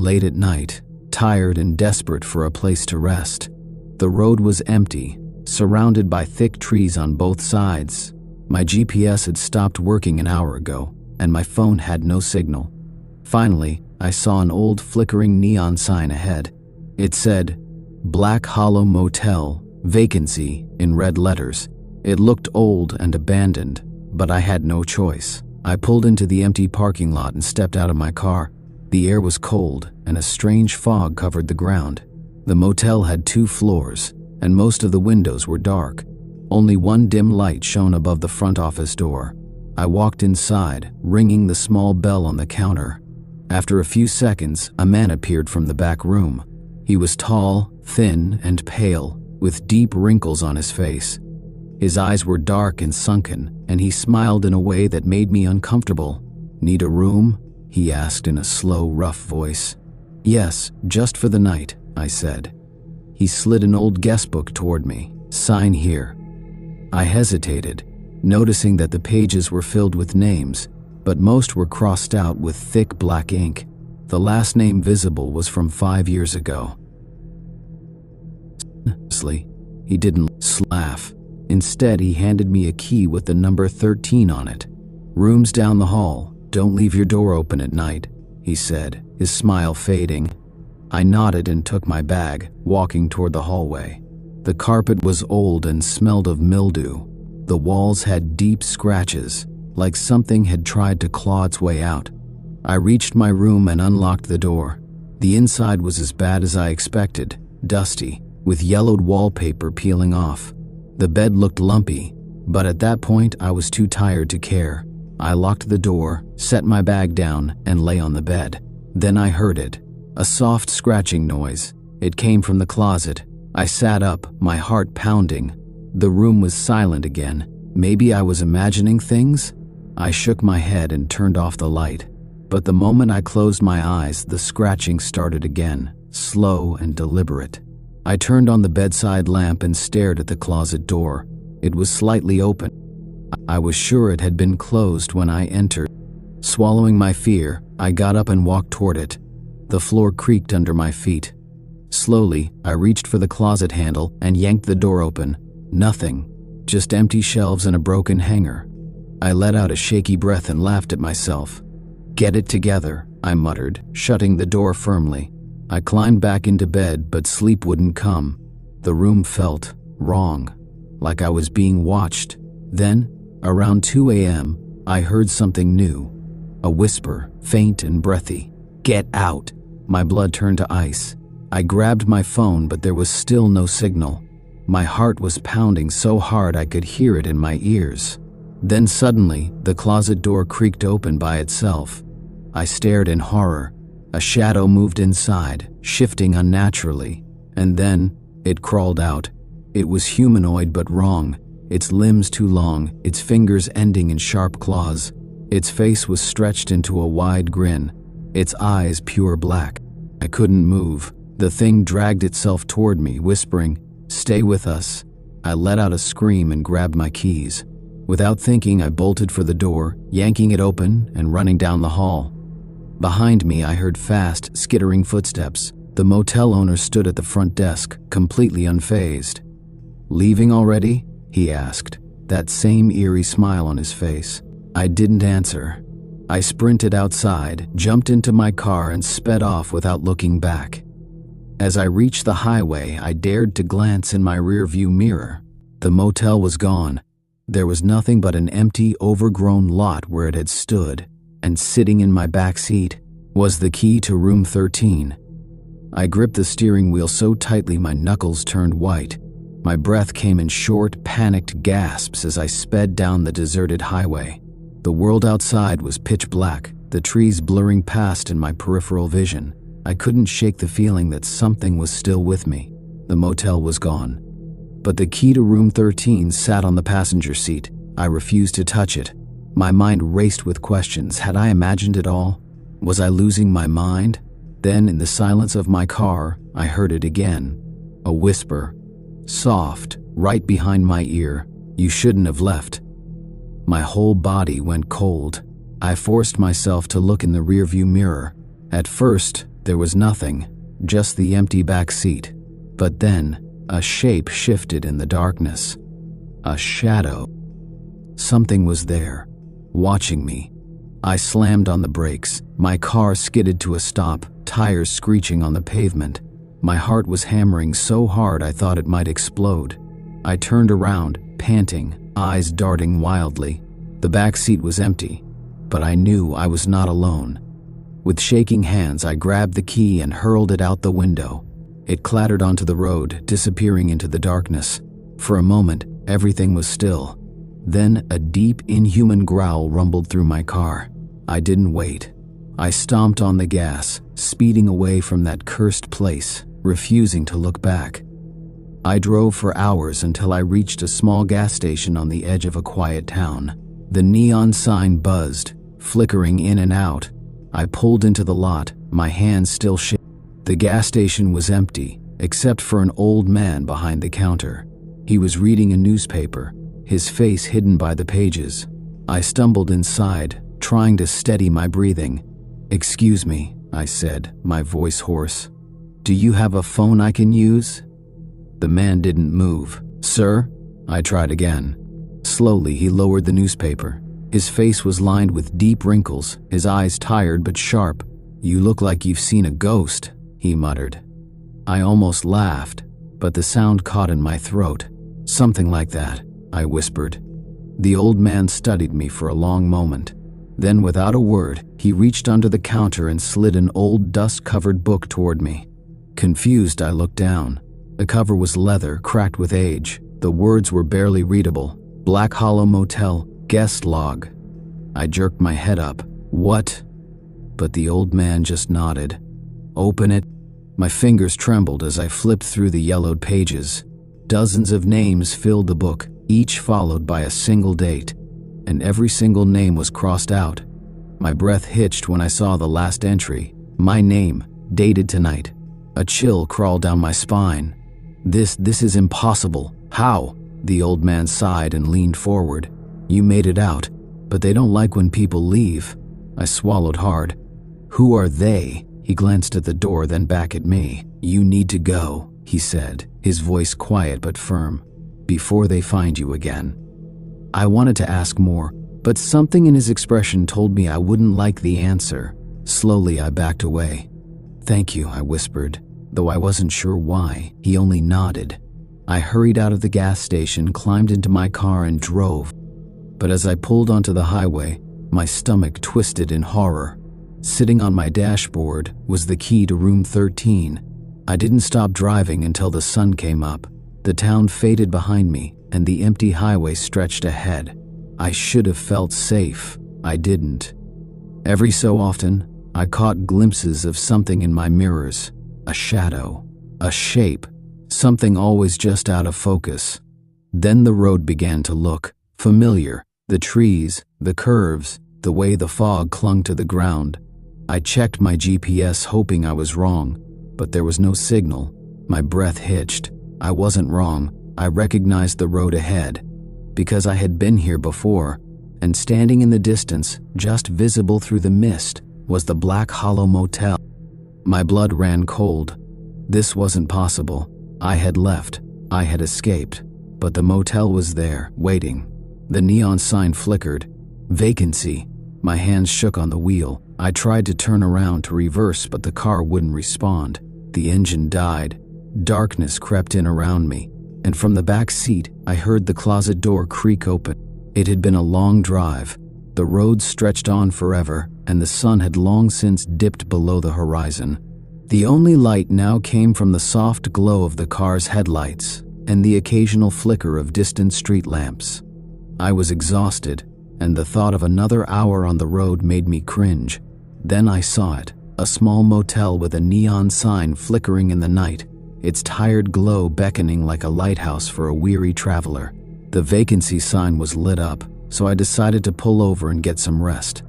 late at night, tired and desperate for a place to rest. The road was empty, surrounded by thick trees on both sides. My GPS had stopped working an hour ago, and my phone had no signal. Finally, I saw an old flickering neon sign ahead. It said, "Black Hollow Motel, Vacancy," in red letters. It looked old and abandoned, but I had no choice. I pulled into the empty parking lot and stepped out of my car. The air was cold, and a strange fog covered the ground. The motel had 2 floors, and most of the windows were dark. Only one dim light shone above the front office door. I walked inside, ringing the small bell on the counter. After a few seconds, a man appeared from the back room. He was tall, thin, and pale, with deep wrinkles on his face. His eyes were dark and sunken, and he smiled in a way that made me uncomfortable. "Need a room?" he asked in a slow, rough voice. "Yes, just for the night," I said. He slid an old guest book toward me. "Sign here." I hesitated, noticing that the pages were filled with names, but most were crossed out with thick black ink. The last name visible was from 5 years ago. He didn't laugh. Instead, he handed me a key with the number 13 on it. "Rooms down the hall. Don't leave your door open at night," he said, his smile fading. I nodded and took my bag, walking toward the hallway. The carpet was old and smelled of mildew. The walls had deep scratches, like something had tried to claw its way out. I reached my room and unlocked the door. The inside was as bad as I expected, dusty, with yellowed wallpaper peeling off. The bed looked lumpy, but at that point I was too tired to care. I locked the door, set my bag down, and lay on the bed. Then I heard it, a soft scratching noise. It came from the closet. I sat up, my heart pounding. The room was silent again. Maybe I was imagining things? I shook my head and turned off the light. But the moment I closed my eyes, the scratching started again, slow and deliberate. I turned on the bedside lamp and stared at the closet door. It was slightly open. I was sure it had been closed when I entered. Swallowing my fear, I got up and walked toward it. The floor creaked under my feet. Slowly, I reached for the closet handle and yanked the door open. Nothing, just empty shelves and a broken hanger. I let out a shaky breath and laughed at myself. "Get it together," I muttered, shutting the door firmly. I climbed back into bed, but sleep wouldn't come. The room felt wrong, like I was being watched. Then, around 2 a.m., I heard something new. A whisper, faint and breathy. "Get out!" My blood turned to ice. I grabbed my phone, but there was still no signal. My heart was pounding so hard I could hear it in my ears. Then suddenly, the closet door creaked open by itself. I stared in horror. A shadow moved inside, shifting unnaturally. And then, it crawled out. It was humanoid but wrong. Its limbs too long, its fingers ending in sharp claws. Its face was stretched into a wide grin, its eyes pure black. I couldn't move. The thing dragged itself toward me, whispering, "Stay with us." I let out a scream and grabbed my keys. Without thinking, I bolted for the door, yanking it open and running down the hall. Behind me, I heard fast, skittering footsteps. The motel owner stood at the front desk, completely unfazed. "Leaving already?" he asked, that same eerie smile on his face. I didn't answer. I sprinted outside, jumped into my car, and sped off without looking back. As I reached the highway, I dared to glance in my rearview mirror. The motel was gone. There was nothing but an empty, overgrown lot where it had stood, and sitting in my back seat was the key to room 13. I gripped the steering wheel so tightly my knuckles turned white. My breath came in short, panicked gasps as I sped down the deserted highway. The world outside was pitch black, the trees blurring past in my peripheral vision. I couldn't shake the feeling that something was still with me. The motel was gone. But the key to room 13 sat on the passenger seat. I refused to touch it. My mind raced with questions. Had I imagined it all? Was I losing my mind? Then, in the silence of my car, I heard it again. A whisper. Soft, right behind my ear. "You shouldn't have left." My whole body went cold. I forced myself to look in the rearview mirror. At first, There was nothing, just the empty back seat. But then, a shape shifted in the darkness. A shadow. Something was there, watching me. I slammed on the brakes. My car skidded to a stop, tires screeching on the pavement. My heart was hammering so hard I thought it might explode. I turned around, panting, eyes darting wildly. The back seat was empty, but I knew I was not alone. With shaking hands, I grabbed the key and hurled it out the window. It clattered onto the road, disappearing into the darkness. For a moment, everything was still. Then a deep, inhuman growl rumbled through my car. I didn't wait. I stomped on the gas, speeding away from that cursed place, refusing to look back. I drove for hours until I reached a small gas station on the edge of a quiet town. The neon sign buzzed, flickering in and out. I pulled into the lot, my hands still shaking. The gas station was empty, except for an old man behind the counter. He was reading a newspaper, his face hidden by the pages. I stumbled inside, trying to steady my breathing. "Excuse me," I said, my voice hoarse. "Do you have a phone I can use?" The man didn't move. "Sir?" I tried again. Slowly, he lowered the newspaper. His face was lined with deep wrinkles, his eyes tired but sharp. "You look like you've seen a ghost," he muttered. I almost laughed, but the sound caught in my throat. "Something like that," I whispered. The old man studied me for a long moment. Then, without a word, he reached under the counter and slid an old dust-covered book toward me. Confused, I looked down. The cover was leather, cracked with age. The words were barely readable. "Black Hollow Motel, guest log." I jerked my head up. "What?" But the old man just nodded. "Open it." My fingers trembled as I flipped through the yellowed pages. Dozens of names filled the book, each followed by a single date, and every single name was crossed out. My breath hitched when I saw the last entry. My name, dated tonight. A chill crawled down my spine. This is impossible. How?" The old man sighed and leaned forward. "You made it out, but they don't like when people leave." I swallowed hard. "Who are they?" He glanced at the door, then back at me. "You need to go," he said, his voice quiet but firm, "before they find you again." I wanted to ask more, but something in his expression told me I wouldn't like the answer. Slowly, I backed away. "Thank you," I whispered, though I wasn't sure why. He only nodded. I hurried out of the gas station, climbed into my car, and drove. But as I pulled onto the highway, my stomach twisted in horror. Sitting on my dashboard was the key to room 13. I didn't stop driving until the sun came up. The town faded behind me, and the empty highway stretched ahead. I should have felt safe. I didn't. Every so often, I caught glimpses of something in my mirrors. A shadow. A shape. Something always just out of focus. Then the road began to look familiar. The trees, the curves, the way the fog clung to the ground. I checked my GPS, hoping I was wrong, but there was no signal. My breath hitched. I wasn't wrong. I recognized the road ahead, because I had been here before, and standing in the distance, just visible through the mist, was the Black Hollow Motel. My blood ran cold. This wasn't possible. I had left. I had escaped. But the motel was there, waiting. The neon sign flickered. Vacancy. My hands shook on the wheel. I tried to turn around to reverse, but the car wouldn't respond. The engine died. Darkness crept in around me, and from the back seat, I heard the closet door creak open. It had been a long drive. The road stretched on forever, and the sun had long since dipped below the horizon. The only light now came from the soft glow of the car's headlights and the occasional flicker of distant street lamps. I was exhausted, and the thought of another hour on the road made me cringe. Then I saw it, a small motel with a neon sign flickering in the night, its tired glow beckoning like a lighthouse for a weary traveler. The vacancy sign was lit up, so I decided to pull over and get some rest.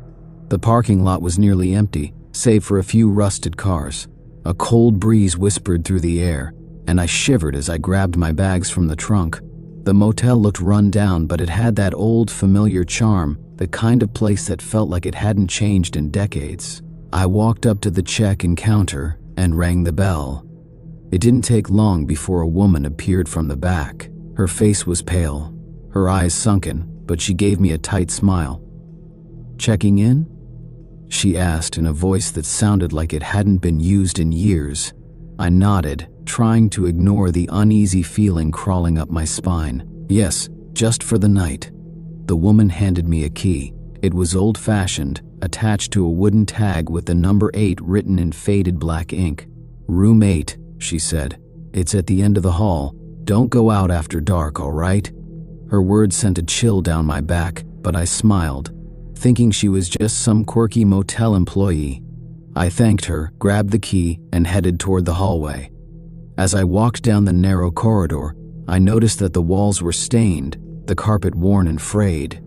The parking lot was nearly empty, save for a few rusted cars. A cold breeze whispered through the air, and I shivered as I grabbed my bags from the trunk. The motel looked run down, but it had that old, familiar charm, the kind of place that felt like it hadn't changed in decades. I walked up to the check-in counter and rang the bell. It didn't take long before a woman appeared from the back. Her face was pale, her eyes sunken, but she gave me a tight smile. "Checking in?" she asked in a voice that sounded like it hadn't been used in years. I nodded, trying to ignore the uneasy feeling crawling up my spine. "Yes, just for the night." The woman handed me a key. It was old-fashioned, attached to a wooden tag with the number 8 written in faded black ink. "Room 8, she said. "It's at the end of the hall. Don't go out after dark, all right?" Her words sent a chill down my back, but I smiled, thinking she was just some quirky motel employee. I thanked her, grabbed the key, and headed toward the hallway. As I walked down the narrow corridor, I noticed that the walls were stained, the carpet worn and frayed.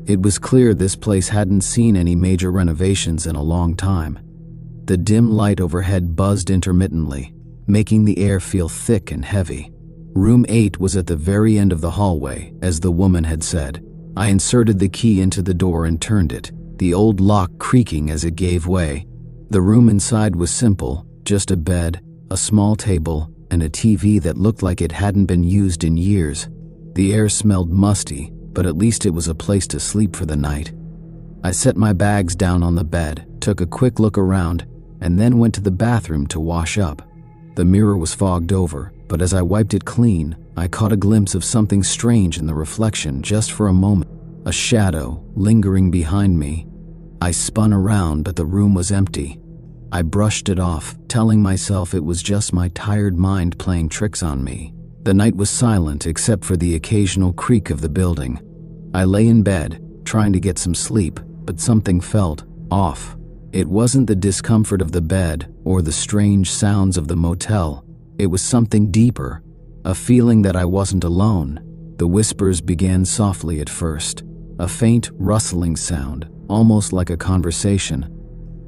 It was clear this place hadn't seen any major renovations in a long time. The dim light overhead buzzed intermittently, making the air feel thick and heavy. Room 8 was at the very end of the hallway, as the woman had said. I inserted the key into the door and turned it, the old lock creaking as it gave way. The room inside was simple, just a bed, a small table, and a TV that looked like it hadn't been used in years. The air smelled musty, but at least it was a place to sleep for the night. I set my bags down on the bed, took a quick look around, and then went to the bathroom to wash up. The mirror was fogged over, but as I wiped it clean, I caught a glimpse of something strange in the reflection just for a moment. A shadow lingering behind me. I spun around, but the room was empty. I brushed it off, telling myself it was just my tired mind playing tricks on me. The night was silent except for the occasional creak of the building. I lay in bed, trying to get some sleep, but something felt off. It wasn't the discomfort of the bed or the strange sounds of the motel. It was something deeper, a feeling that I wasn't alone. The whispers began softly at first, a faint rustling sound, almost like a conversation.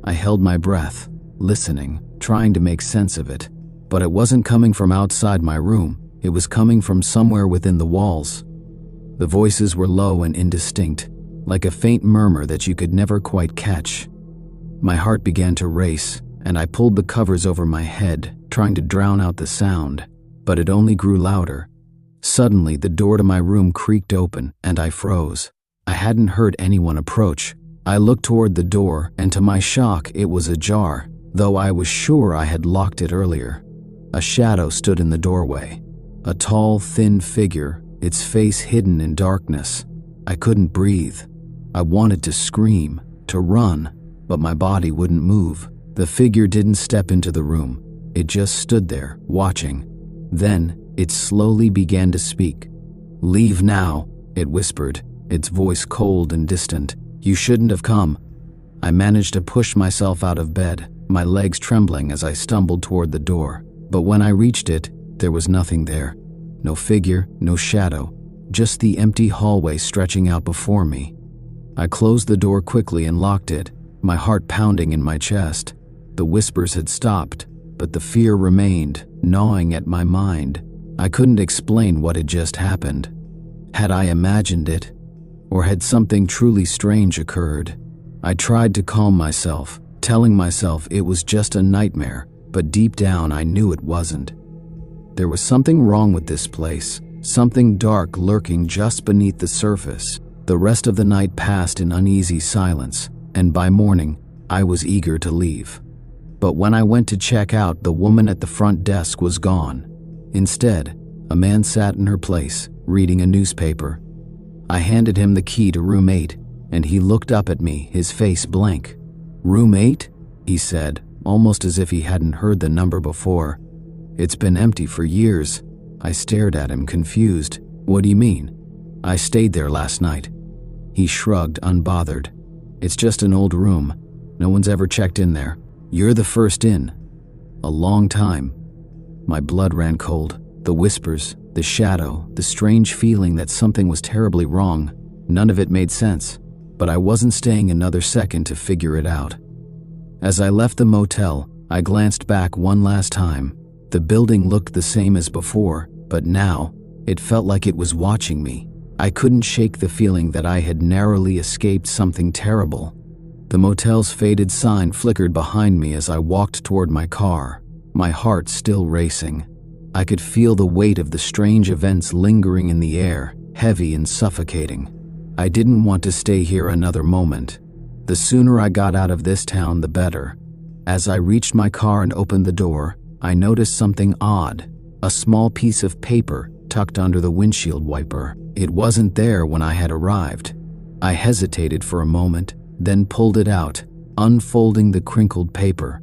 I held my breath, listening, trying to make sense of it, but it wasn't coming from outside my room. It was coming from somewhere within the walls. The voices were low and indistinct, like a faint murmur that you could never quite catch. My heart began to race, and I pulled the covers over my head, trying to drown out the sound, but it only grew louder. Suddenly, the door to my room creaked open, and I froze. I hadn't heard anyone approach. I looked toward the door, and to my shock, it was ajar, though I was sure I had locked it earlier. A shadow stood in the doorway. A tall, thin figure, its face hidden in darkness. I couldn't breathe. I wanted to scream, to run, but my body wouldn't move. The figure didn't step into the room. It just stood there, watching. Then, it slowly began to speak. "Leave now," it whispered, its voice cold and distant. "You shouldn't have come." I managed to push myself out of bed, my legs trembling as I stumbled toward the door. But when I reached it, there was nothing there. No figure, no shadow, just the empty hallway stretching out before me. I closed the door quickly and locked it, my heart pounding in my chest. The whispers had stopped, but the fear remained, gnawing at my mind. I couldn't explain what had just happened. Had I imagined it? Or had something truly strange occurred? I tried to calm myself, telling myself it was just a nightmare, but deep down I knew it wasn't. There was something wrong with this place, something dark lurking just beneath the surface. The rest of the night passed in uneasy silence, and by morning, I was eager to leave. But when I went to check out, the woman at the front desk was gone. Instead, a man sat in her place, reading a newspaper. I handed him the key to room 8, and he looked up at me, his face blank. "Room 8?" he said, almost as if he hadn't heard the number before. "It's been empty for years." I stared at him, confused. "What do you mean?" "I stayed there last night." He shrugged, unbothered. "It's just an old room. No one's ever checked in there. You're the first in. A long time." My blood ran cold. The whispers, the shadow, the strange feeling that something was terribly wrong. None of it made sense, but I wasn't staying another second to figure it out. As I left the motel, I glanced back one last time. The building looked the same as before, but now, it felt like it was watching me. I couldn't shake the feeling that I had narrowly escaped something terrible. The motel's faded sign flickered behind me as I walked toward my car, my heart still racing. I could feel the weight of the strange events lingering in the air, heavy and suffocating. I didn't want to stay here another moment. The sooner I got out of this town, the better. As I reached my car and opened the door, I noticed something odd, a small piece of paper tucked under the windshield wiper. It wasn't there when I had arrived. I hesitated for a moment, then pulled it out, unfolding the crinkled paper.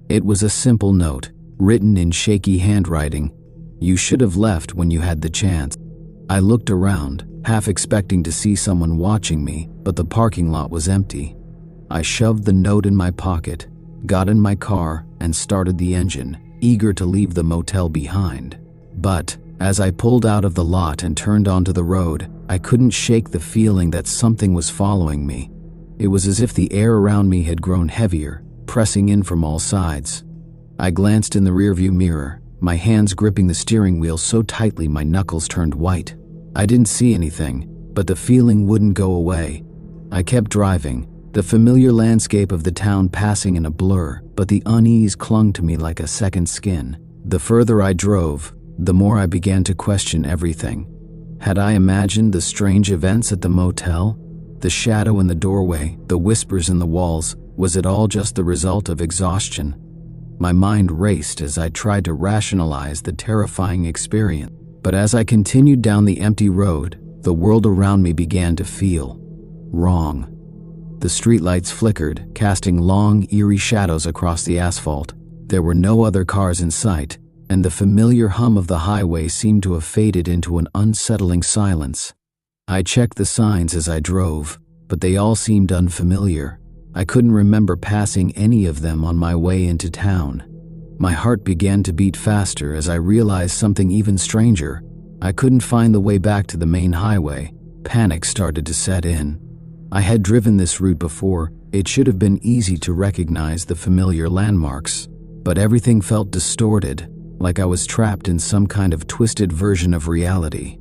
It was a simple note, written in shaky handwriting. "You should have left when you had the chance." I looked around, half expecting to see someone watching me, but the parking lot was empty. I shoved the note in my pocket, got in my car, and started the engine, eager to leave the motel behind. But as I pulled out of the lot and turned onto the road, I couldn't shake the feeling that something was following me. It was as if the air around me had grown heavier, pressing in from all sides. I glanced in the rearview mirror, my hands gripping the steering wheel so tightly my knuckles turned white. I didn't see anything, but the feeling wouldn't go away. I kept driving, the familiar landscape of the town passing in a blur, but the unease clung to me like a second skin. The further I drove, the more I began to question everything. Had I imagined the strange events at the motel? The shadow in the doorway, the whispers in the walls, was it all just the result of exhaustion? My mind raced as I tried to rationalize the terrifying experience. But as I continued down the empty road, the world around me began to feel wrong. The streetlights flickered, casting long, eerie shadows across the asphalt. There were no other cars in sight, and the familiar hum of the highway seemed to have faded into an unsettling silence. I checked the signs as I drove, but they all seemed unfamiliar. I couldn't remember passing any of them on my way into town. My heart began to beat faster as I realized something even stranger. I couldn't find the way back to the main highway. Panic started to set in. I had driven this route before. It should have been easy to recognize the familiar landmarks, but everything felt distorted, like I was trapped in some kind of twisted version of reality.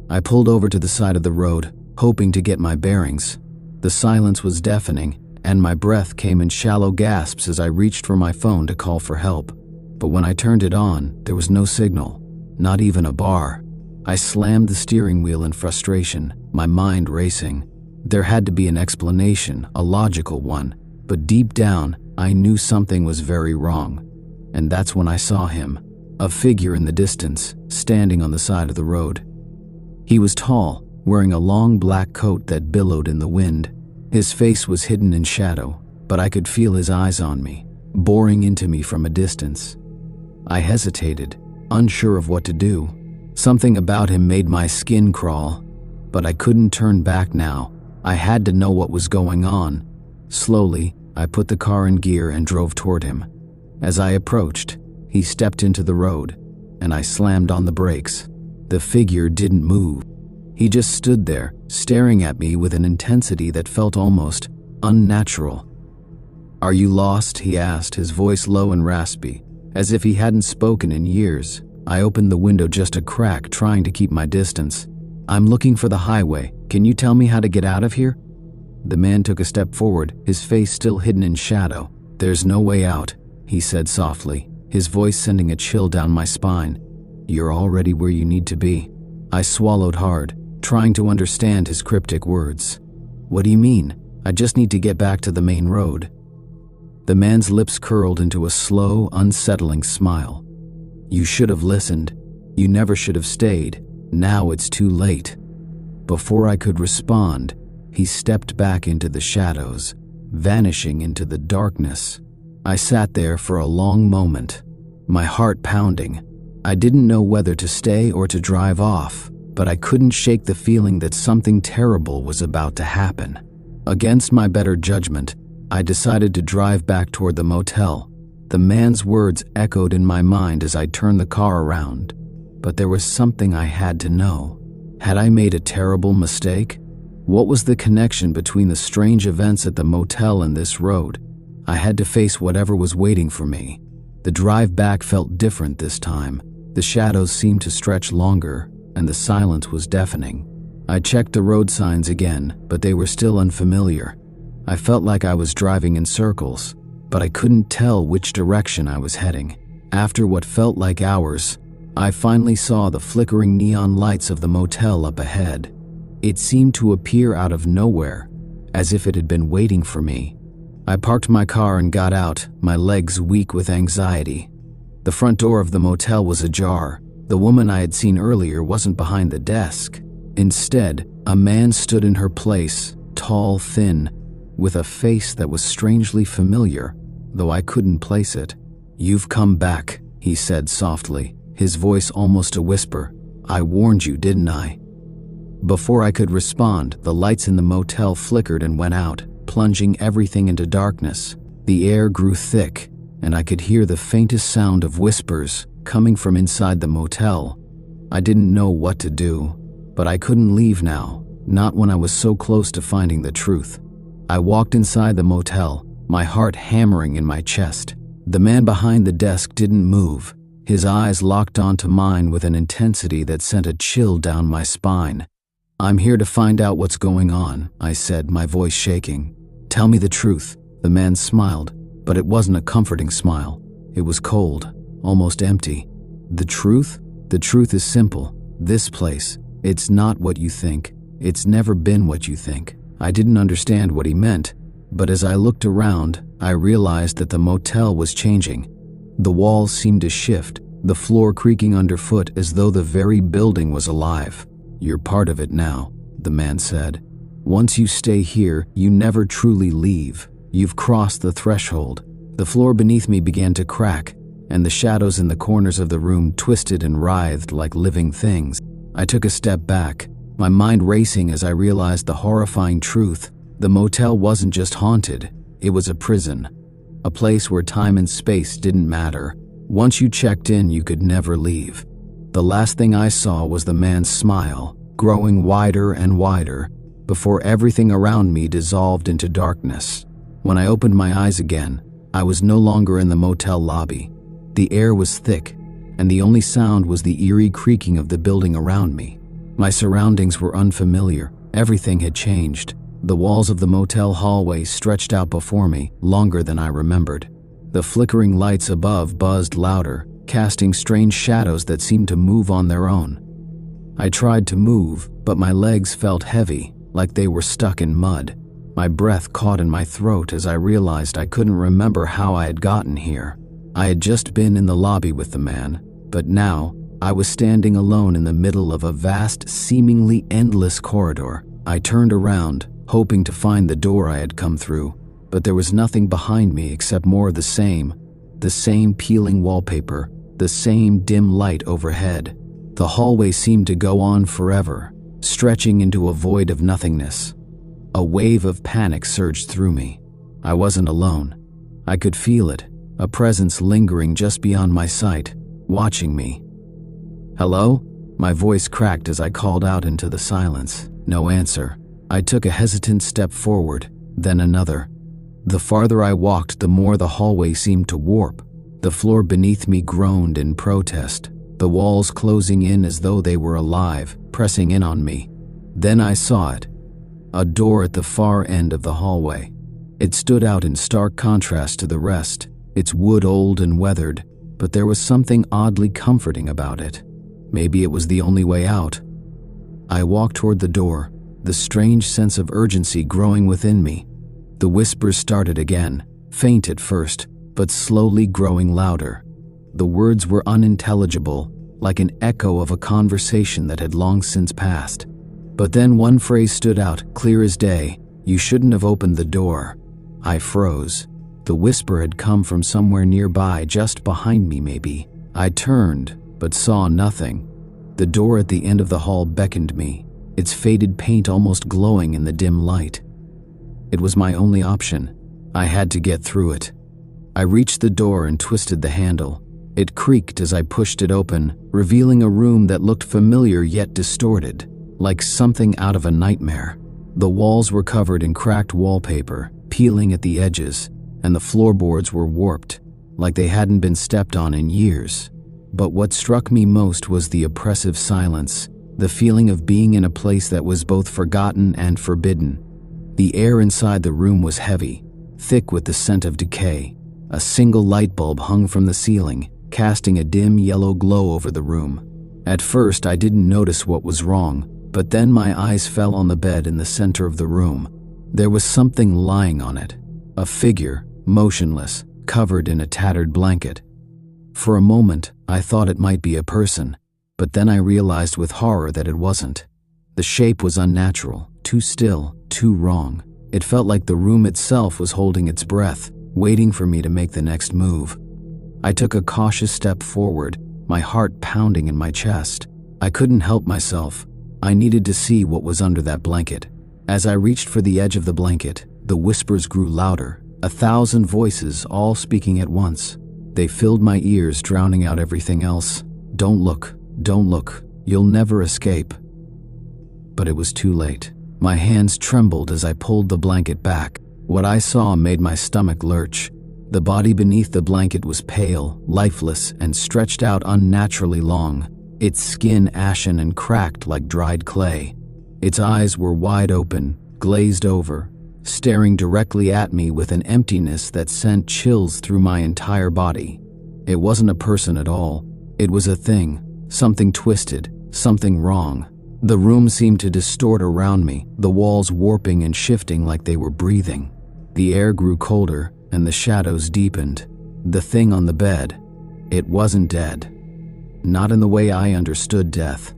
I pulled over to the side of the road, hoping to get my bearings. The silence was deafening, and my breath came in shallow gasps as I reached for my phone to call for help. But when I turned it on, there was no signal, not even a bar. I slammed the steering wheel in frustration, my mind racing. There had to be an explanation, a logical one, but deep down, I knew something was very wrong. And that's when I saw him, a figure in the distance, standing on the side of the road. He was tall, wearing a long black coat that billowed in the wind. His face was hidden in shadow, but I could feel his eyes on me, boring into me from a distance. I hesitated, unsure of what to do. Something about him made my skin crawl, but I couldn't turn back now. I had to know what was going on. Slowly, I put the car in gear and drove toward him. As I approached, he stepped into the road, and I slammed on the brakes. The figure didn't move. He just stood there, staring at me with an intensity that felt almost unnatural. "Are you lost?" he asked, his voice low and raspy, as if he hadn't spoken in years. I opened the window just a crack, trying to keep my distance. "I'm looking for the highway. Can you tell me how to get out of here?" The man took a step forward, his face still hidden in shadow. "There's no way out," he said softly, his voice sending a chill down my spine. "You're already where you need to be." I swallowed hard, trying to understand his cryptic words. "What do you mean? I just need to get back to the main road." The man's lips curled into a slow, unsettling smile. "You should have listened. You never should have stayed. Now it's too late." Before I could respond, he stepped back into the shadows, vanishing into the darkness. I sat there for a long moment, my heart pounding. I didn't know whether to stay or to drive off, but I couldn't shake the feeling that something terrible was about to happen. Against my better judgment, I decided to drive back toward the motel. The man's words echoed in my mind as I turned the car around, but there was something I had to know. Had I made a terrible mistake? What was the connection between the strange events at the motel and this road? I had to face whatever was waiting for me. The drive back felt different this time. The shadows seemed to stretch longer, and the silence was deafening. I checked the road signs again, but they were still unfamiliar. I felt like I was driving in circles, but I couldn't tell which direction I was heading. After what felt like hours, I finally saw the flickering neon lights of the motel up ahead. It seemed to appear out of nowhere, as if it had been waiting for me. I parked my car and got out, my legs weak with anxiety. The front door of the motel was ajar. The woman I had seen earlier wasn't behind the desk. Instead, a man stood in her place, tall, thin, with a face that was strangely familiar, though I couldn't place it. "You've come back," he said softly, his voice almost a whisper. "I warned you, didn't I?" Before I could respond, the lights in the motel flickered and went out, plunging everything into darkness. The air grew thick, and I could hear the faintest sound of whispers coming from inside the motel. I didn't know what to do, but I couldn't leave now, not when I was so close to finding the truth. I walked inside the motel, my heart hammering in my chest. The man behind the desk didn't move. His eyes locked onto mine with an intensity that sent a chill down my spine. "I'm here to find out what's going on," I said, my voice shaking. "Tell me the truth." The man smiled, but it wasn't a comforting smile. It was cold, almost empty. "The truth? The truth is simple. This place, it's not what you think. It's never been what you think." I didn't understand what he meant, but as I looked around, I realized that the motel was changing. The walls seemed to shift, the floor creaking underfoot as though the very building was alive. "You're part of it now," the man said. "Once you stay here, you never truly leave. You've crossed the threshold." The floor beneath me began to crack, and the shadows in the corners of the room twisted and writhed like living things. I took a step back, my mind racing as I realized the horrifying truth. The motel wasn't just haunted, it was a prison. A place where time and space didn't matter. Once you checked in, you could never leave. The last thing I saw was the man's smile, growing wider and wider, before everything around me dissolved into darkness. When I opened my eyes again, I was no longer in the motel lobby. The air was thick, and the only sound was the eerie creaking of the building around me. My surroundings were unfamiliar. Everything had changed. The walls of the motel hallway stretched out before me, longer than I remembered. The flickering lights above buzzed louder, casting strange shadows that seemed to move on their own. I tried to move, but my legs felt heavy, like they were stuck in mud. My breath caught in my throat as I realized I couldn't remember how I had gotten here. I had just been in the lobby with the man, but now I was standing alone in the middle of a vast, seemingly endless corridor. I turned around, hoping to find the door I had come through, but there was nothing behind me except more of the same peeling wallpaper, the same dim light overhead. The hallway seemed to go on forever, stretching into a void of nothingness. A wave of panic surged through me. I wasn't alone. I could feel it, a presence lingering just beyond my sight, watching me. "Hello?" My voice cracked as I called out into the silence. No answer. I took a hesitant step forward, then another. The farther I walked, the more the hallway seemed to warp. The floor beneath me groaned in protest, the walls closing in as though they were alive, pressing in on me. Then I saw it. A door at the far end of the hallway. It stood out in stark contrast to the rest, its wood old and weathered, but there was something oddly comforting about it. Maybe it was the only way out. I walked toward the door, the strange sense of urgency growing within me. The whispers started again, faint at first, but slowly growing louder. The words were unintelligible, like an echo of a conversation that had long since passed. But then one phrase stood out, clear as day. "You shouldn't have opened the door." I froze. The whisper had come from somewhere nearby, just behind me maybe. I turned, but saw nothing. The door at the end of the hall beckoned me, its faded paint almost glowing in the dim light. It was my only option. I had to get through it. I reached the door and twisted the handle. It creaked as I pushed it open, revealing a room that looked familiar yet distorted, like something out of a nightmare. The walls were covered in cracked wallpaper, peeling at the edges, and the floorboards were warped, like they hadn't been stepped on in years. But what struck me most was the oppressive silence, the feeling of being in a place that was both forgotten and forbidden. The air inside the room was heavy, thick with the scent of decay. A single light bulb hung from the ceiling, casting a dim yellow glow over the room. At first, I didn't notice what was wrong, but then my eyes fell on the bed in the center of the room. There was something lying on it, a figure, motionless, covered in a tattered blanket. For a moment, I thought it might be a person, but then I realized with horror that it wasn't. The shape was unnatural, too still, too wrong. It felt like the room itself was holding its breath, waiting for me to make the next move. I took a cautious step forward, my heart pounding in my chest. I couldn't help myself. I needed to see what was under that blanket. As I reached for the edge of the blanket, the whispers grew louder, 1,000 voices all speaking at once. They filled my ears, drowning out everything else. Don't look, you'll never escape. But it was too late. My hands trembled as I pulled the blanket back. What I saw made my stomach lurch. The body beneath the blanket was pale, lifeless, and stretched out unnaturally long, its skin ashen and cracked like dried clay. Its eyes were wide open, glazed over, staring directly at me with an emptiness that sent chills through my entire body. It wasn't a person at all. It was a thing, something twisted, something wrong. The room seemed to distort around me, the walls warping and shifting like they were breathing. The air grew colder, and the shadows deepened. The thing on the bed, it wasn't dead. Not in the way I understood death.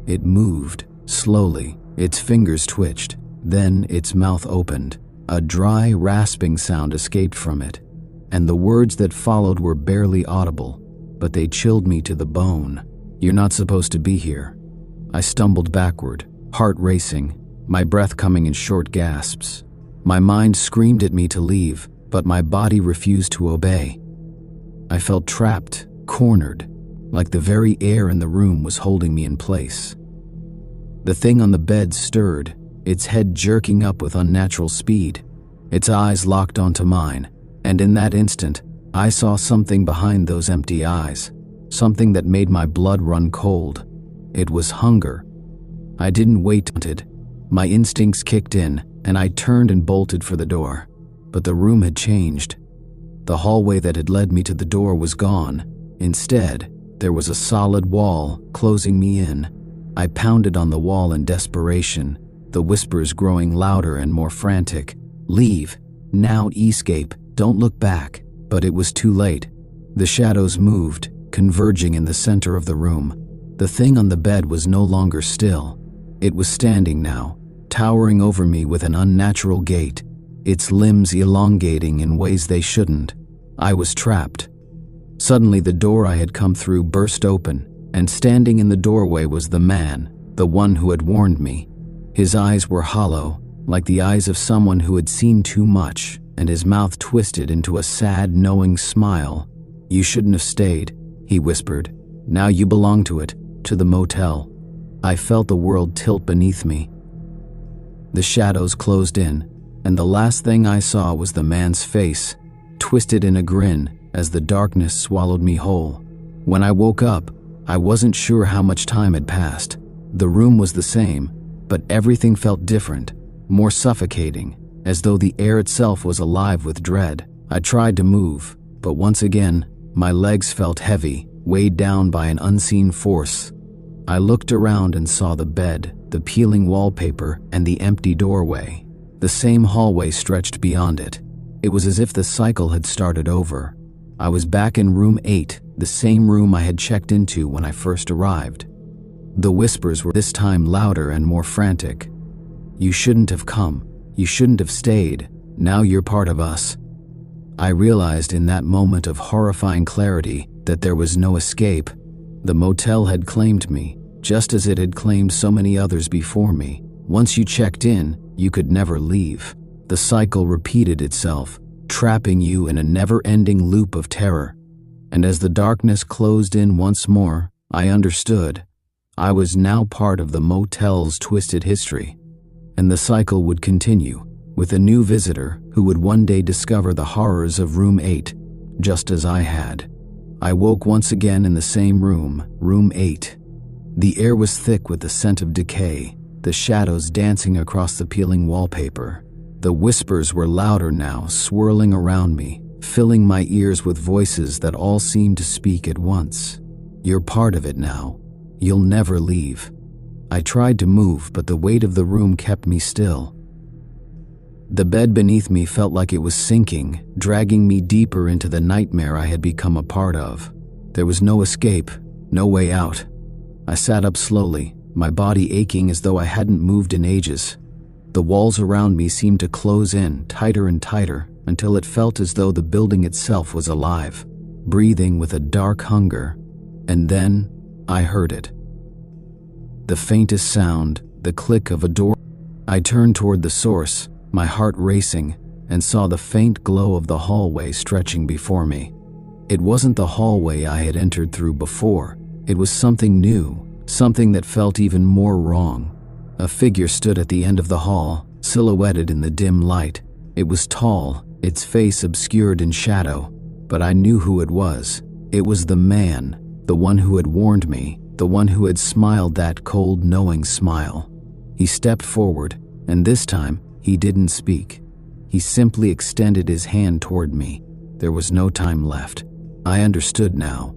It moved, slowly, its fingers twitched, then its mouth opened. A dry, rasping sound escaped from it, and the words that followed were barely audible, but they chilled me to the bone. You're not supposed to be here. I stumbled backward, heart racing, my breath coming in short gasps. My mind screamed at me to leave, but my body refused to obey. I felt trapped, cornered, like the very air in the room was holding me in place. The thing on the bed stirred, its head jerking up with unnatural speed. Its eyes locked onto mine, and in that instant, I saw something behind those empty eyes, something that made my blood run cold. It was hunger. I didn't wait. My instincts kicked in, and I turned and bolted for the door. But the room had changed. The hallway that had led me to the door was gone. Instead, there was a solid wall closing me in. I pounded on the wall in desperation, the whispers growing louder and more frantic. Leave. Now escape. Don't look back. But it was too late. The shadows moved, converging in the center of the room. The thing on the bed was no longer still. It was standing now, towering over me with an unnatural gait, its limbs elongating in ways they shouldn't. I was trapped. Suddenly, the door I had come through burst open, and standing in the doorway was the man, the one who had warned me. His eyes were hollow, like the eyes of someone who had seen too much, and his mouth twisted into a sad, knowing smile. You shouldn't have stayed, he whispered. Now you belong to it, to the motel. I felt the world tilt beneath me. The shadows closed in, and the last thing I saw was the man's face, twisted in a grin as the darkness swallowed me whole. When I woke up, I wasn't sure how much time had passed. The room was the same, but everything felt different, more suffocating, as though the air itself was alive with dread. I tried to move, but once again, my legs felt heavy, weighed down by an unseen force. I looked around and saw the bed, the peeling wallpaper, and the empty doorway. The same hallway stretched beyond it. It was as if the cycle had started over. I was back in room 8, the same room I had checked into when I first arrived. The whispers were this time louder and more frantic. You shouldn't have come. You shouldn't have stayed. Now you're part of us. I realized in that moment of horrifying clarity that there was no escape. The motel had claimed me, just as it had claimed so many others before me. Once you checked in, you could never leave. The cycle repeated itself, trapping you in a never-ending loop of terror. And as the darkness closed in once more, I understood. I was now part of the motel's twisted history. And the cycle would continue, with a new visitor who would one day discover the horrors of room 8, just as I had. I woke once again in the same room, room 8. The air was thick with the scent of decay, the shadows dancing across the peeling wallpaper. The whispers were louder now, swirling around me, filling my ears with voices that all seemed to speak at once. "You're part of it now. You'll never leave." I tried to move, but the weight of the room kept me still. The bed beneath me felt like it was sinking, dragging me deeper into the nightmare I had become a part of. There was no escape, no way out. I sat up slowly, my body aching as though I hadn't moved in ages. The walls around me seemed to close in, tighter and tighter, until it felt as though the building itself was alive, breathing with a dark hunger. And then, I heard it. The faintest sound, the click of a door. I turned toward the source, my heart racing, and saw the faint glow of the hallway stretching before me. It wasn't the hallway I had entered through before. It was something new, something that felt even more wrong. A figure stood at the end of the hall, silhouetted in the dim light. It was tall, its face obscured in shadow, but I knew who it was. It was the man, the one who had warned me, the one who had smiled that cold, knowing smile. He stepped forward, and this time, he didn't speak. He simply extended his hand toward me. There was no time left. I understood now.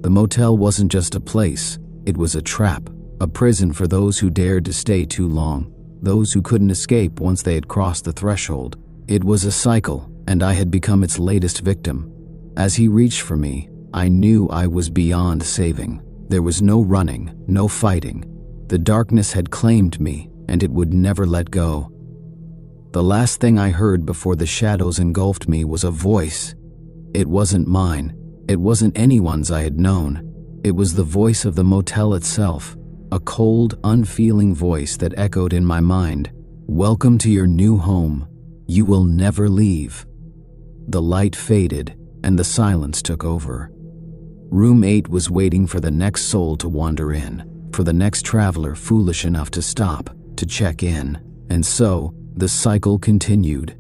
The motel wasn't just a place, it was a trap, a prison for those who dared to stay too long, those who couldn't escape once they had crossed the threshold. It was a cycle, and I had become its latest victim. As he reached for me, I knew I was beyond saving. There was no running, no fighting. The darkness had claimed me, and it would never let go. The last thing I heard before the shadows engulfed me was a voice. It wasn't mine. It wasn't anyone's I had known. It was the voice of the motel itself, a cold, unfeeling voice that echoed in my mind. "Welcome to your new home. You will never leave." The light faded, and the silence took over. Room 8 was waiting for the next soul to wander in, for the next traveler foolish enough to stop, to check in. And so, the cycle continued.